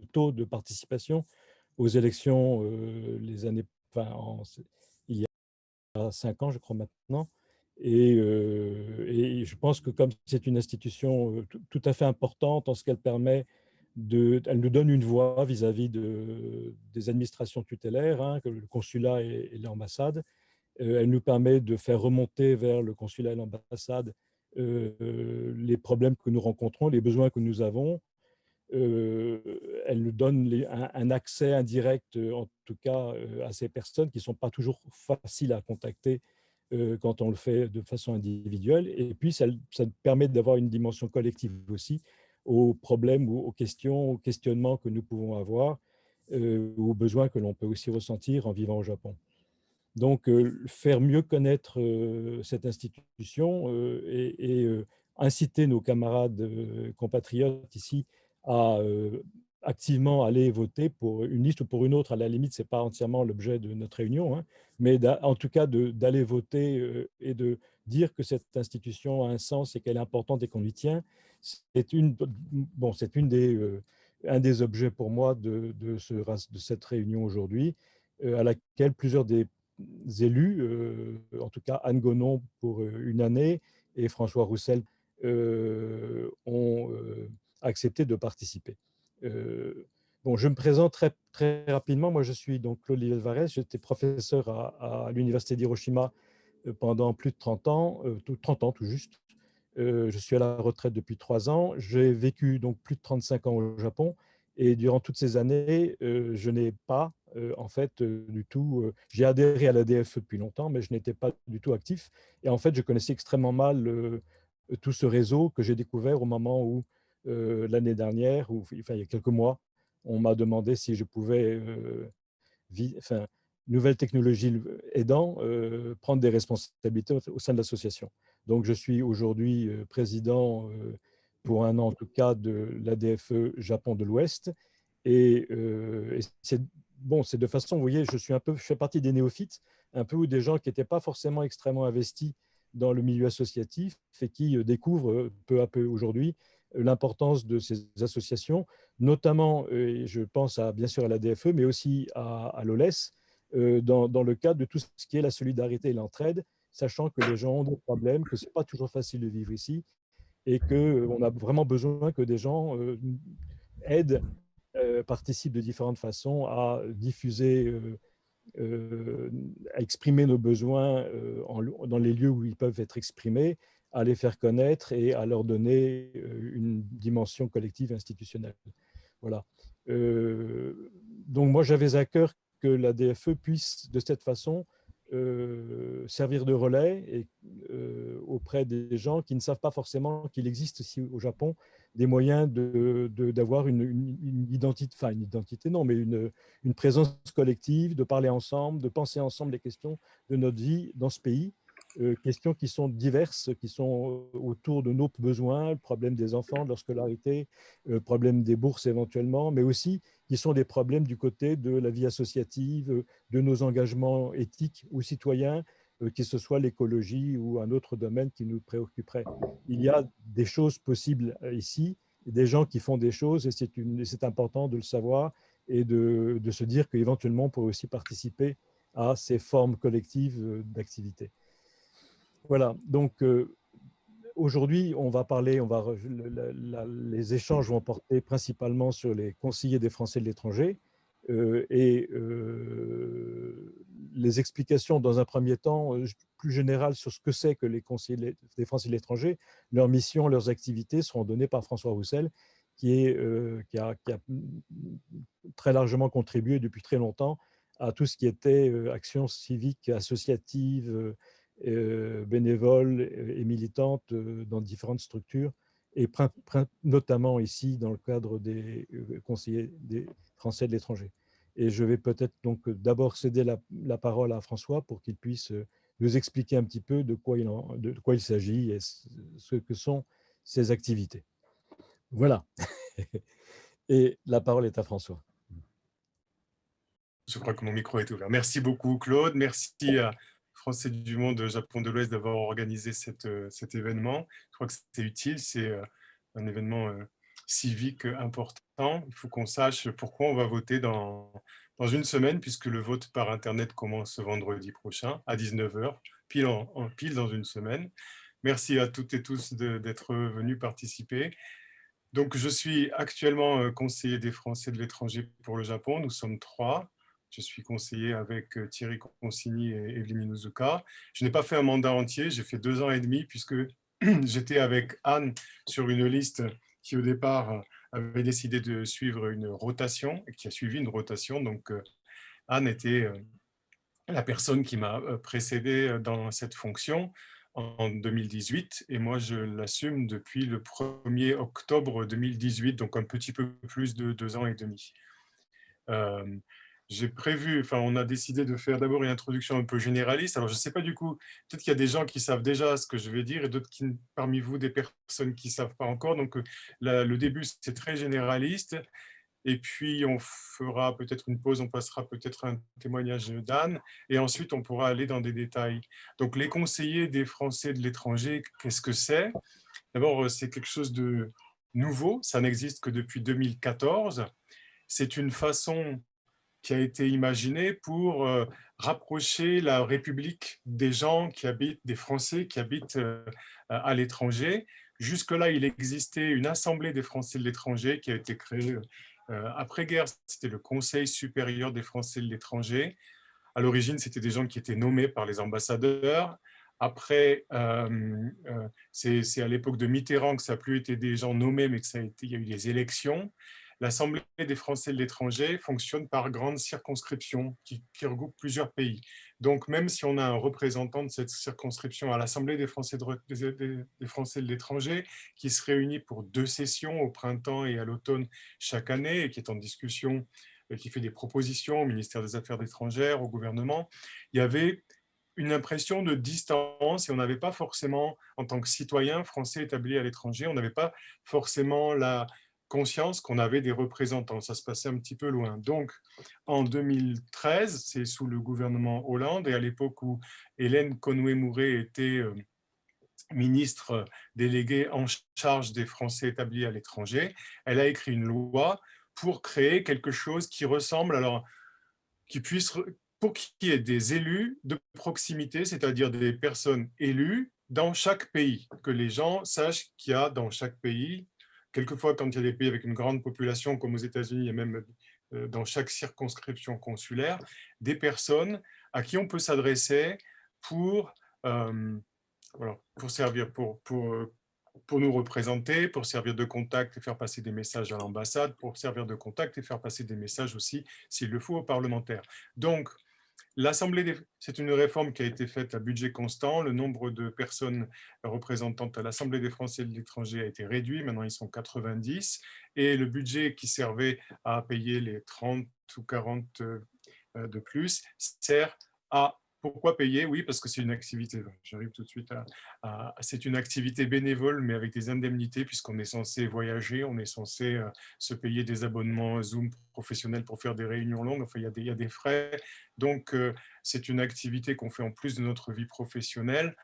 taux de participation aux élections il y a 5 ans, je crois maintenant. Et je pense que comme c'est une institution tout à fait importante en ce qu'elle permet elle nous donne une voix vis-à-vis des administrations tutélaires, hein, que le consulat et l'ambassade. Elle nous permet de faire remonter vers le consulat et l'ambassade les problèmes que nous rencontrons, les besoins que nous avons. Elle nous donne un accès indirect, en tout cas, à ces personnes qui ne sont pas toujours faciles à contacter quand on le fait de façon individuelle. Et puis, ça permet d'avoir une dimension collective aussi aux problèmes ou aux questions, aux questionnements que nous pouvons avoir, ou aux besoins que l'on peut aussi ressentir en vivant au Japon. Donc, faire mieux connaître cette institution et inciter nos camarades compatriotes ici à activement aller voter pour une liste ou pour une autre. À la limite, ce n'est pas entièrement l'objet de notre réunion, hein, mais en tout cas d'aller voter et de dire que cette institution a un sens et qu'elle est importante et qu'on lui tient. C'est un des objets pour moi de cette réunion aujourd'hui, à laquelle plusieurs des élus, en tout cas Anne Gonon pour une année et François Roussel ont accepté de participer. Je me présente très, très rapidement. Moi, je suis donc Claude Alvarez. J'étais professeur à l'Université d'Hiroshima pendant plus de 30 ans, 30 ans tout juste. Je suis à la retraite depuis 3 ans. J'ai vécu donc plus de 35 ans au Japon. Et durant toutes ces années, je n'ai pas, en fait, du tout. J'ai adhéré à la DFE depuis longtemps, mais je n'étais pas du tout actif. Et en fait, je connaissais extrêmement mal tout ce réseau que j'ai découvert au moment où, l'année dernière, enfin, il y a quelques mois, on m'a demandé si je pouvais, enfin, nouvelles technologies aidant, prendre des responsabilités au sein de l'association. Donc, je suis aujourd'hui président pour un an, en tout cas, de l'ADFE Japon de l'Ouest. Et c'est de façon, vous voyez, je fais partie des néophytes, un peu, ou des gens qui n'étaient pas forcément extrêmement investis dans le milieu associatif et qui découvrent peu à peu aujourd'hui l'importance de ces associations, notamment, et je pense bien sûr à la DFE, mais aussi à l'OLES, dans le cadre de tout ce qui est la solidarité et l'entraide, sachant que les gens ont des problèmes, que ce n'est pas toujours facile de vivre ici et qu'on a vraiment besoin que des gens aident, participent de différentes façons à diffuser, à exprimer nos besoins dans les lieux où ils peuvent être exprimés, à les faire connaître et à leur donner une dimension collective institutionnelle. Voilà. Donc moi, j'avais à cœur que la DFE puisse, de cette façon, servir de relais auprès des gens qui ne savent pas forcément qu'il existe ici au Japon des moyens d'avoir une identité, enfin une identité non, mais une présence collective, de parler ensemble, de penser ensemble les questions de notre vie dans ce pays, questions qui sont diverses, qui sont autour de nos besoins, le problème des enfants, de leur scolarité, le problème des bourses éventuellement, mais aussi qui sont des problèmes du côté de la vie associative, de nos engagements éthiques ou citoyens, que ce soit l'écologie ou un autre domaine qui nous préoccuperait. Il y a des choses possibles ici, des gens qui font des choses, et c'est important de le savoir et de se dire qu'éventuellement, on pourrait aussi participer à ces formes collectives d'activité. Voilà, donc aujourd'hui, on va parler, les échanges vont porter principalement sur les conseillers des Français de l'étranger les explications dans un premier temps plus générales sur ce que c'est que les conseillers des Français de l'étranger, leurs missions, leurs activités seront données par François Roussel, qui a très largement contribué depuis très longtemps à tout ce qui était action civique, associative, bénévole et militante dans différentes structures, et notamment ici dans le cadre des conseillers des Français de l'étranger. Et je vais peut-être donc d'abord céder la parole à François pour qu'il puisse nous expliquer un petit peu de quoi il s'agit et ce que sont ces activités. Voilà. Et la parole est à François. Je crois que mon micro est ouvert. Merci beaucoup, Claude. Merci à Français du Monde Japon de l'Ouest d'avoir organisé cet événement. Je crois que c'est utile. C'est un événement civique important. Il faut qu'on sache pourquoi on va voter dans une semaine, puisque le vote par Internet commence ce vendredi prochain à 19h, pile dans une semaine. Merci à toutes et tous d'être venus participer. Donc, je suis actuellement conseiller des Français de l'étranger pour le Japon. Nous sommes 3. Je suis conseiller avec Thierry Consigny et Evelyne Inuzuka. Je n'ai pas fait un mandat entier, j'ai fait 2 ans et demi puisque j'étais avec Anne sur une liste qui au départ avait décidé de suivre une rotation, qui a suivi une rotation. Donc, Anne était la personne qui m'a précédé dans cette fonction en 2018 et moi je l'assume depuis le 1er octobre 2018, donc un petit peu plus de 2 ans et demi. J'ai prévu, enfin on a décidé de faire d'abord une introduction un peu généraliste. Alors je ne sais pas du coup, peut-être qu'il y a des gens qui savent déjà ce que je vais dire et d'autres parmi vous des personnes qui ne savent pas encore. Donc le début c'est très généraliste. Et puis, on fera peut-être une pause, on passera peut-être un témoignage d'Anne, et ensuite, on pourra aller dans des détails. Donc, les conseillers des Français de l'étranger, qu'est-ce que c'est? D'abord, c'est quelque chose de nouveau, ça n'existe que depuis 2014. C'est une façon qui a été imaginée pour rapprocher la République des gens qui habitent, des Français qui habitent à l'étranger. Jusque-là, il existait une assemblée des Français de l'étranger qui a été créée après-guerre. C'était le Conseil supérieur des Français de l'étranger. À l'origine, c'était des gens qui étaient nommés par les ambassadeurs. Après, c'est à l'époque de Mitterrand que ça n'a plus été des gens nommés, mais il y a eu des élections. L'Assemblée des Français de l'étranger fonctionne par grandes circonscriptions qui regroupent plusieurs pays. Donc, même si on a un représentant de cette circonscription à l'Assemblée des Français de l'étranger, qui se réunit pour 2 sessions au printemps et à l'automne chaque année, et qui est en discussion, qui fait des propositions au ministère des Affaires étrangères, au gouvernement, il y avait une impression de distance et on n'avait pas forcément, en tant que citoyen français établi à l'étranger, on n'avait pas forcément la conscience qu'on avait des représentants. Ça se passait un petit peu loin. Donc, en 2013, c'est sous le gouvernement Hollande et à l'époque où Hélène Conway-Mouret était ministre déléguée en charge des Français établis à l'étranger, elle a écrit une loi pour créer quelque chose qui ressemble, alors, qui puisse, pour qu'il y ait des élus de proximité, c'est-à-dire des personnes élues dans chaque pays, que les gens sachent qu'il y a dans chaque pays, quelquefois quand il y a des pays avec une grande population, comme aux États-Unis et même dans chaque circonscription consulaire, des personnes à qui on peut s'adresser pour, voilà, pour servir, pour nous représenter, pour servir de contact et faire passer des messages à l'ambassade, pour servir de contact et faire passer des messages aussi, s'il le faut, aux parlementaires. Donc, c'est une réforme qui a été faite à budget constant. Le nombre de personnes représentantes à l'Assemblée des Français de l'étranger a été réduit. Maintenant, ils sont 90. Et le budget qui servait à payer les 30 ou 40 de plus sert à... Pourquoi payer? Oui, parce que c'est une activité, j'arrive tout de suite c'est une activité bénévole, mais avec des indemnités, puisqu'on est censé voyager, on est censé se payer des abonnements Zoom professionnels pour faire des réunions longues, enfin, il y a des frais. Donc, c'est une activité qu'on fait en plus de notre vie professionnelle,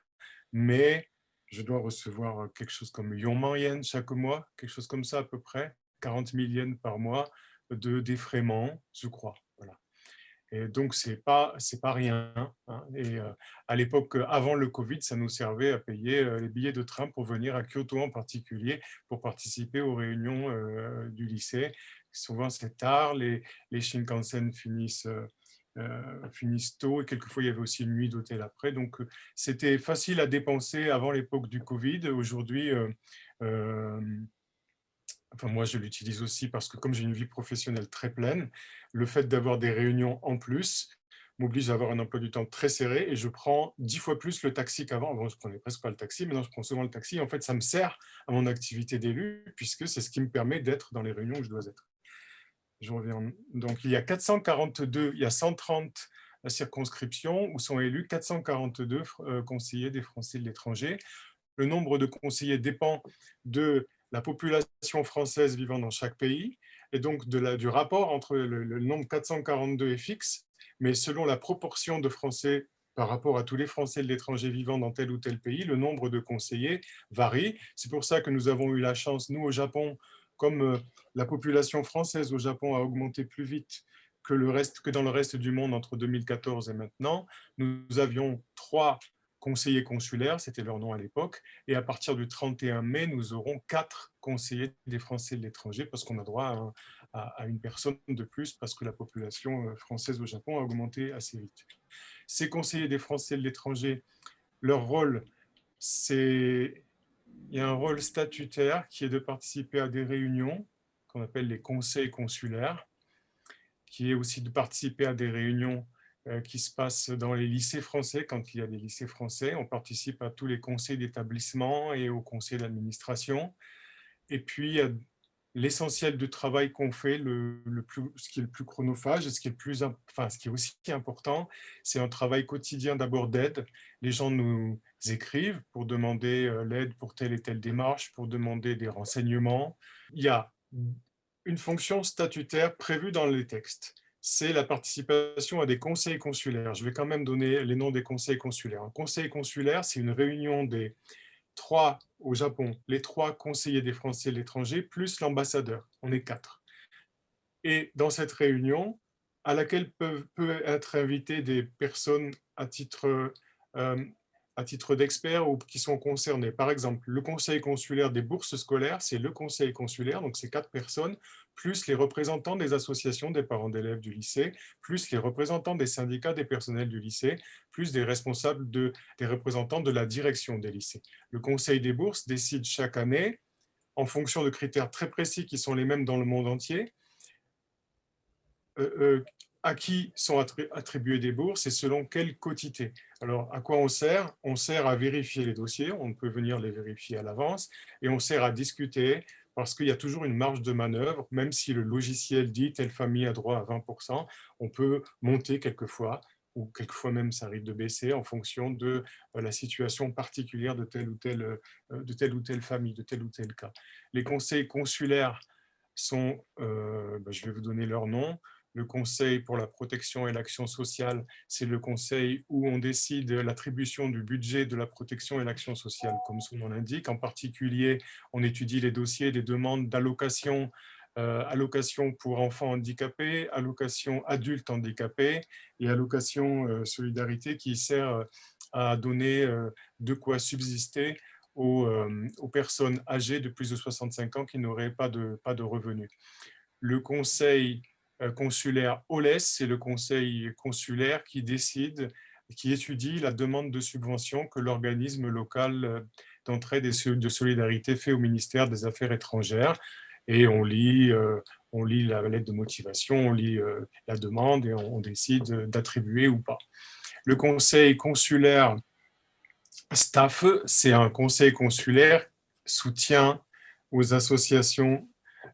mais je dois recevoir quelque chose comme 800 yens chaque mois, quelque chose comme ça à peu près, 40 000 yens par mois de défraiement, je crois. Voilà. Et donc, ce n'est pas rien. Hein. Et à l'époque, avant le Covid, ça nous servait à payer les billets de train pour venir à Kyoto en particulier, pour participer aux réunions du lycée. Souvent, c'est tard, les Shinkansen finissent tôt, et quelquefois, il y avait aussi une nuit d'hôtel après. Donc, c'était facile à dépenser avant l'époque du Covid. Aujourd'hui, enfin, moi, je l'utilise aussi parce que comme j'ai une vie professionnelle très pleine, le fait d'avoir des réunions en plus m'oblige à avoir un emploi du temps très serré et je prends 10 fois plus le taxi qu'avant. Avant, je prenais presque pas le taxi, maintenant je prends souvent le taxi. En fait, ça me sert à mon activité d'élu puisque c'est ce qui me permet d'être dans les réunions où je dois être. Je reviens. Donc, il y a 442, il y a 130 circonscriptions où sont élus 442 conseillers des Français de l'étranger. Le nombre de conseillers dépend de la population française vivant dans chaque pays, et donc du rapport entre le nombre 442 est fixe, mais selon la proportion de Français par rapport à tous les Français de l'étranger vivant dans tel ou tel pays, le nombre de conseillers varie. C'est pour ça que nous avons eu la chance, nous au Japon, comme la population française au Japon a augmenté plus vite que dans le reste du monde entre 2014 et maintenant, nous avions 3 conseillers consulaires, c'était leur nom à l'époque, et à partir du 31 mai, nous aurons 4 conseillers des Français de l'étranger parce qu'on a droit à une personne de plus parce que la population française au Japon a augmenté assez vite. Ces conseillers des Français de l'étranger, leur rôle, c'est il y a un rôle statutaire qui est de participer à des réunions qu'on appelle les conseils consulaires, qui est aussi de participer à des réunions qui se passent dans les lycées français, quand il y a des lycées français. On participe à tous les conseils d'établissement et au conseil d'administration. Et puis, l'essentiel du travail qu'on fait, ce qui est le plus chronophage et ce qui est aussi important, c'est un travail quotidien d'abord d'aide. Les gens nous écrivent pour demander l'aide pour telle et telle démarche, pour demander des renseignements. Il y a une fonction statutaire prévue dans les textes. C'est la participation à des conseils consulaires. Je vais quand même donner les noms des conseils consulaires. Un conseil consulaire, c'est une réunion des 3 au Japon, les 3 conseillers des Français de l'étranger, plus l'ambassadeur. On est 4. Et dans cette réunion, à laquelle peuvent être invitées des personnes euh, à titre d'experts ou qui sont concernées. Par exemple, le conseil consulaire des bourses scolaires, c'est le conseil consulaire, donc c'est 4 personnes, plus les représentants des associations des parents d'élèves du lycée, plus les représentants des syndicats des personnels du lycée, plus des responsables des représentants de la direction des lycées. Le conseil des bourses décide chaque année, en fonction de critères très précis qui sont les mêmes dans le monde entier, à qui sont attribuées des bourses et selon quelle quotité. Alors, à quoi on sert? On sert à vérifier les dossiers, on peut venir les vérifier à l'avance, et on sert à discuter parce qu'il y a toujours une marge de manœuvre, même si le logiciel dit telle famille a droit à 20%, on peut monter quelquefois, ou quelquefois même ça arrive de baisser en fonction de la situation particulière de telle ou telle famille, de tel ou tel cas. Les conseils consulaires sont, je vais vous donner leur nom. Le Conseil pour la protection et l'action sociale, c'est le conseil où on décide l'attribution du budget de la protection et l'action sociale, comme son nom l'indique. En particulier, on étudie les dossiers des demandes d'allocation, allocation pour enfants handicapés, allocation adultes handicapés et allocation solidarité qui sert à donner de quoi subsister aux personnes âgées de plus de 65 ans qui n'auraient pas de revenus. Le conseil consulaire OLES, c'est le conseil consulaire qui décide, qui étudie la demande de subvention que l'organisme local d'entraide et de solidarité fait au ministère des Affaires étrangères. Et on lit la lettre de motivation, on lit la demande et on décide d'attribuer ou pas. Le conseil consulaire staff, c'est un conseil consulaire soutien aux associations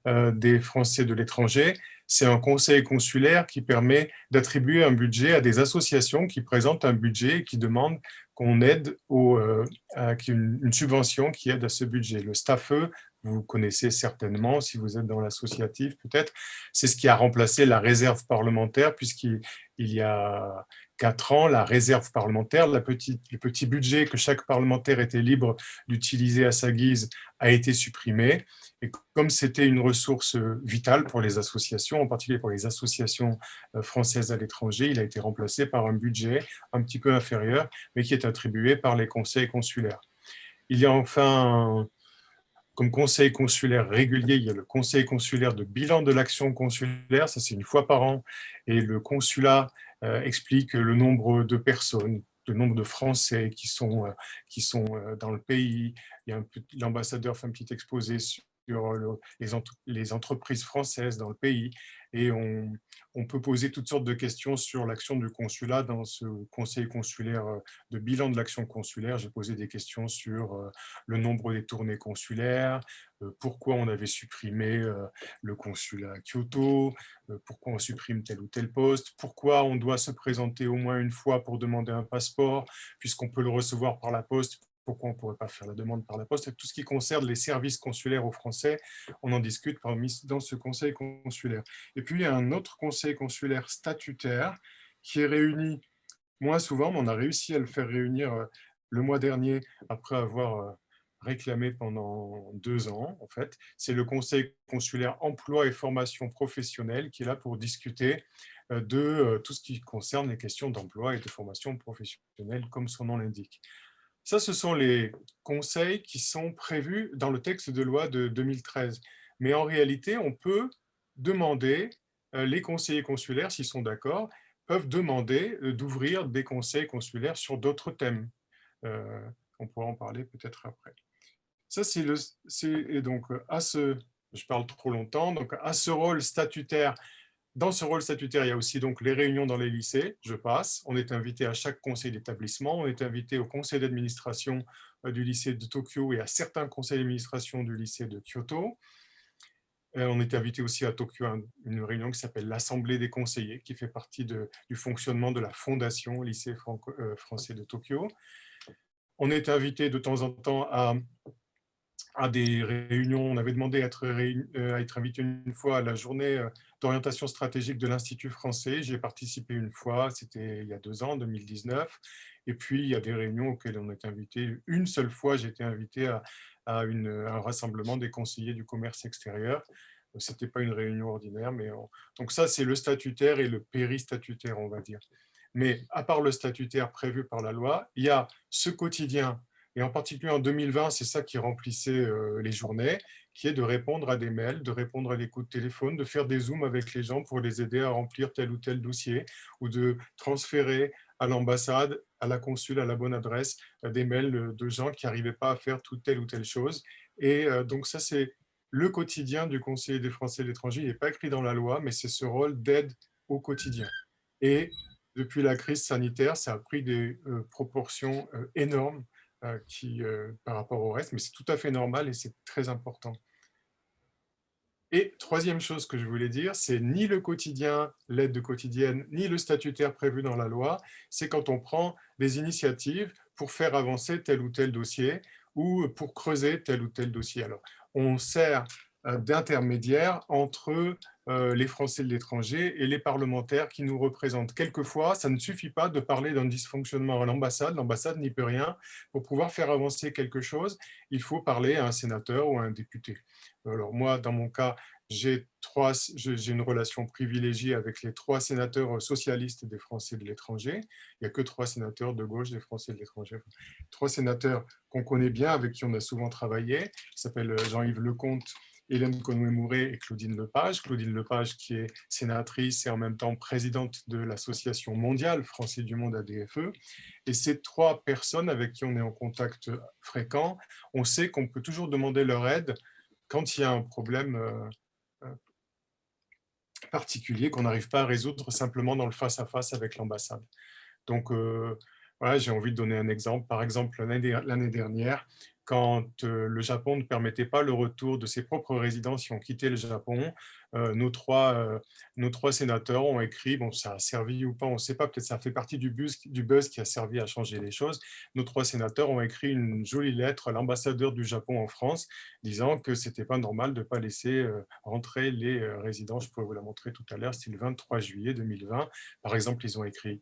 des Français de l'étranger. C'est un conseil consulaire qui permet d'attribuer un budget à des associations qui présentent un budget et qui demandent qu'on aide à une subvention qui aide à ce budget. Le STAFE, vous connaissez certainement, si vous êtes dans l'associatif peut-être, c'est ce qui a remplacé la réserve parlementaire, puisqu'il y a 4 ans, la réserve parlementaire, le petit budget que chaque parlementaire était libre d'utiliser à sa guise, a été supprimé. Et comme c'était une ressource vitale pour les associations, en particulier pour les associations françaises à l'étranger, il a été remplacé par un budget un petit peu inférieur, mais qui est attribué par les conseils consulaires. Il y a enfin, comme conseil consulaire régulier, il y a le conseil consulaire de bilan de l'action consulaire, ça c'est une fois par an, et le consulat explique le nombre de personnes, le nombre de Français qui sont dans le pays. L'ambassadeur fait un petit exposé sur les entreprises françaises dans le pays et on peut poser toutes sortes de questions sur l'action du consulat dans ce conseil consulaire de bilan de l'action consulaire. J'ai posé des questions sur le nombre des tournées consulaires, pourquoi on avait supprimé le consulat à Kyoto, pourquoi on supprime tel ou tel poste, pourquoi on doit se présenter au moins une fois pour demander un passeport, puisqu'on peut le recevoir par la poste, pourquoi on ne pourrait pas faire la demande par la poste. Tout ce qui concerne les services consulaires aux Français, on en discute dans ce conseil consulaire. Et puis, il y a un autre conseil consulaire statutaire qui est réuni moins souvent, mais on a réussi à le faire réunir le mois dernier après avoir réclamé pendant 2 ans, en fait. C'est le Conseil consulaire emploi et formation professionnelle qui est là pour discuter de tout ce qui concerne les questions d'emploi et de formation professionnelle, comme son nom l'indique. Ça, ce sont les conseils qui sont prévus dans le texte de loi de 2013. Mais en réalité, on peut demander, les conseillers consulaires, s'ils sont d'accord, peuvent demander d'ouvrir des conseils consulaires sur d'autres thèmes. Euh, on pourra en parler peut-être après. Ça, et donc je parle trop longtemps, donc à ce rôle statutaire, dans ce rôle statutaire, il y a aussi donc les réunions dans les lycées, je passe, on est invité à chaque conseil d'établissement, on est invité au conseil d'administration du lycée de Tokyo et à certains conseils d'administration du lycée de Kyoto. On est invité aussi à Tokyo à une réunion qui s'appelle l'Assemblée des conseillers, qui fait partie du fonctionnement de la fondation lycée français de Tokyo. On est invité de temps en temps à des réunions. On avait demandé à être invité une fois à la journée d'orientation stratégique de l'Institut français. J'y ai participé une fois, c'était il y a 2 ans, en 2019. Et puis, il y a des réunions auxquelles on est invité. Une seule fois, j'ai été invité à un rassemblement des conseillers du commerce extérieur. Ce n'était pas une réunion ordinaire, donc ça, c'est le statutaire et le péristatutaire, on va dire. Mais à part le statutaire prévu par la loi, il y a ce quotidien, et en particulier en 2020, c'est ça qui remplissait les journées, qui est de répondre à des mails, de répondre à des coups de téléphone, de faire des zooms avec les gens pour les aider à remplir tel ou tel dossier, ou de transférer à l'ambassade, à la consule, à la bonne adresse, des mails de gens qui n'arrivaient pas à faire telle ou telle chose. Et donc ça, c'est le quotidien du conseiller des Français de l'étranger. Il n'est pas écrit dans la loi, mais c'est ce rôle d'aide au quotidien. Et depuis la crise sanitaire, ça a pris des proportions énormes par rapport au reste, mais c'est tout à fait normal et c'est très important. Et troisième chose que je voulais dire, c'est ni le quotidien, l'aide quotidienne, ni le statutaire prévu dans la loi, c'est quand on prend des initiatives pour faire avancer tel ou tel dossier ou pour creuser tel ou tel dossier. Alors, on sert d'intermédiaire entre les Français de l'étranger et les parlementaires qui nous représentent. Quelquefois, ça ne suffit pas de parler d'un dysfonctionnement à l'ambassade, l'ambassade n'y peut rien. Pour pouvoir faire avancer quelque chose, il faut parler à un sénateur ou à un député. Alors moi, dans mon cas, j'ai une relation privilégiée avec les 3 sénateurs socialistes des Français de l'étranger. Il n'y a que 3 sénateurs de gauche des Français de l'étranger. 3 sénateurs qu'on connaît bien, avec qui on a souvent travaillé, qui s'appellent Jean-Yves Lecomte, Hélène Conway-Mouret et Claudine Lepage. Claudine Lepage qui est sénatrice et en même temps présidente de l'Association mondiale Français du monde ADFE. Et ces 3 personnes avec qui on est en contact fréquent, on sait qu'on peut toujours demander leur aide quand il y a un problème particulier qu'on n'arrive pas à résoudre simplement dans le face-à-face avec l'ambassade. Donc, voilà, j'ai envie de donner un exemple. Par exemple, l'année dernière, quand le Japon ne permettait pas le retour de ses propres résidents qui ont quitté le Japon, nos trois sénateurs ont écrit, bon, ça a servi ou pas, on ne sait pas, peut-être ça fait partie du buzz qui a servi à changer les choses. Nos 3 sénateurs ont écrit une jolie lettre à l'ambassadeur du Japon en France, disant que ce n'était pas normal de ne pas laisser rentrer les résidents. Je pourrais vous la montrer tout à l'heure, c'était le 23 juillet 2020. Par exemple, ils ont écrit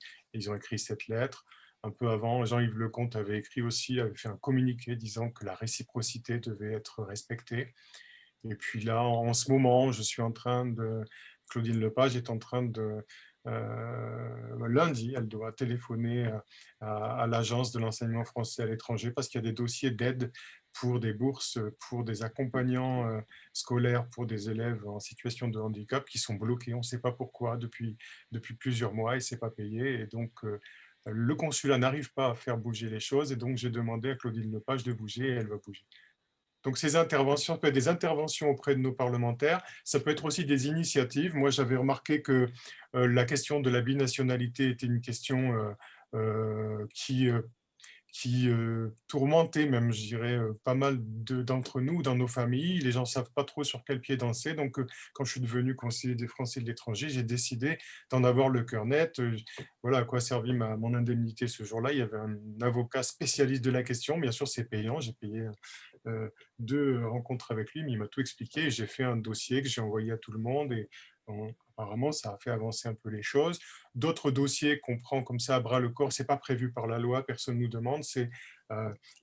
cette lettre. Un peu avant, Jean-Yves Lecomte avait fait un communiqué disant que la réciprocité devait être respectée. Et puis là, en ce moment, Claudine Lepage est en train de, lundi, elle doit téléphoner à l'Agence de l'enseignement français à l'étranger parce qu'il y a des dossiers d'aide pour des bourses, pour des accompagnants scolaires, pour des élèves en situation de handicap qui sont bloqués. On ne sait pas pourquoi depuis plusieurs mois et ce n'est pas payé. Et donc, le consulat n'arrive pas à faire bouger les choses. Et donc, j'ai demandé à Claudine Lepage de bouger et elle va bouger. Donc, ces interventions, ça peut être des interventions auprès de nos parlementaires, ça peut être aussi des initiatives. Moi, j'avais remarqué que la question de la binationalité était une question qui tourmentait même, je dirais, pas mal d'entre nous dans nos familles. Les gens ne savent pas trop sur quel pied danser. Donc, quand je suis devenu conseiller des Français de l'étranger, j'ai décidé d'en avoir le cœur net. Voilà à quoi servit mon indemnité ce jour-là. Il y avait un avocat spécialiste de la question. Bien sûr, c'est payant. J'ai payé 2 rencontres avec lui, mais il m'a tout expliqué. J'ai fait un dossier que j'ai envoyé à tout le monde. Et Donc, apparemment, ça a fait avancer un peu les choses. D'autres dossiers qu'on prend comme ça à bras le corps, c'est pas prévu par la loi, personne ne nous demande, c'est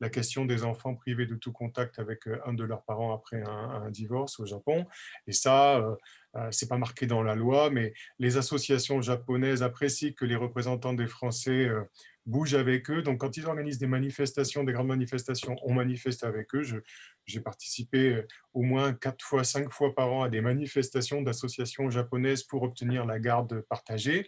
la question des enfants privés de tout contact avec un de leurs parents après un divorce au Japon. Et ça, c'est pas marqué dans la loi, mais les associations japonaises apprécient que les représentants des Français bougent avec eux. Donc, quand ils organisent des manifestations, des grandes manifestations, on manifeste avec eux. J'ai participé au moins 4 fois, 5 fois par an à des manifestations d'associations japonaises pour obtenir la garde partagée.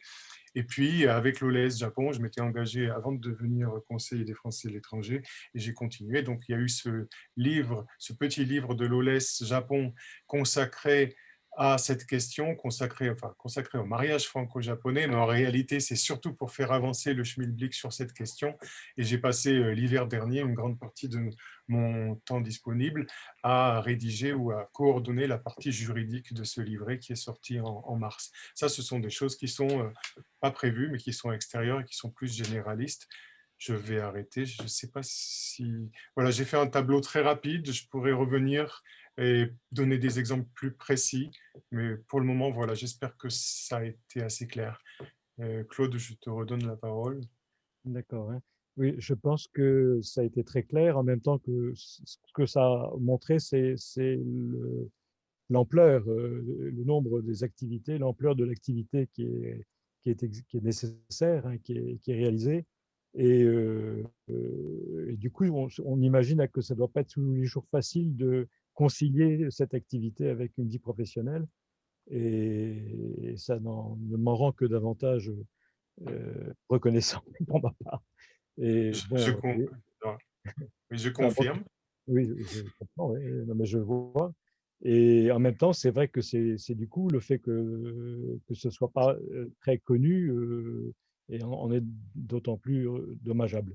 Et puis, avec l'OLS Japon, je m'étais engagé avant de devenir conseiller des Français de l'étranger et j'ai continué. Donc, il y a eu ce livre, ce petit livre de l'OLS Japon consacré à cette question, consacré au mariage franco-japonais, mais en réalité, c'est surtout pour faire avancer le schmilblick sur cette question. Et j'ai passé l'hiver dernier une grande partie de mon temps disponible à rédiger ou à coordonner la partie juridique de ce livret qui est sorti en mars. Ça, ce sont des choses qui sont pas prévues, mais qui sont extérieures et qui sont plus généralistes. Je vais arrêter. Je ne sais pas si... Voilà, j'ai fait un tableau très rapide. Je pourrais revenir et donner des exemples plus précis. Mais pour le moment, voilà, j'espère que ça a été assez clair. Claude, je te redonne la parole. D'accord, hein. Oui, je pense que ça a été très clair. En même temps que ce que ça a montré, c'est l'ampleur, le nombre des activités, l'ampleur de l'activité qui est nécessaire, hein, qui est réalisée. Et du coup, on imagine que ça ne doit pas être tous les jours facile de concilier cette activité avec une vie professionnelle. Et ça ne m'en rend que davantage reconnaissant pour ma part. Et Je, bon, je ça montre- confirme. oui, je comprends, oui, non, mais je vois. Et en même temps, c'est vrai que c'est du coup le fait que ce ne soit pas très connu et en est d'autant plus dommageable.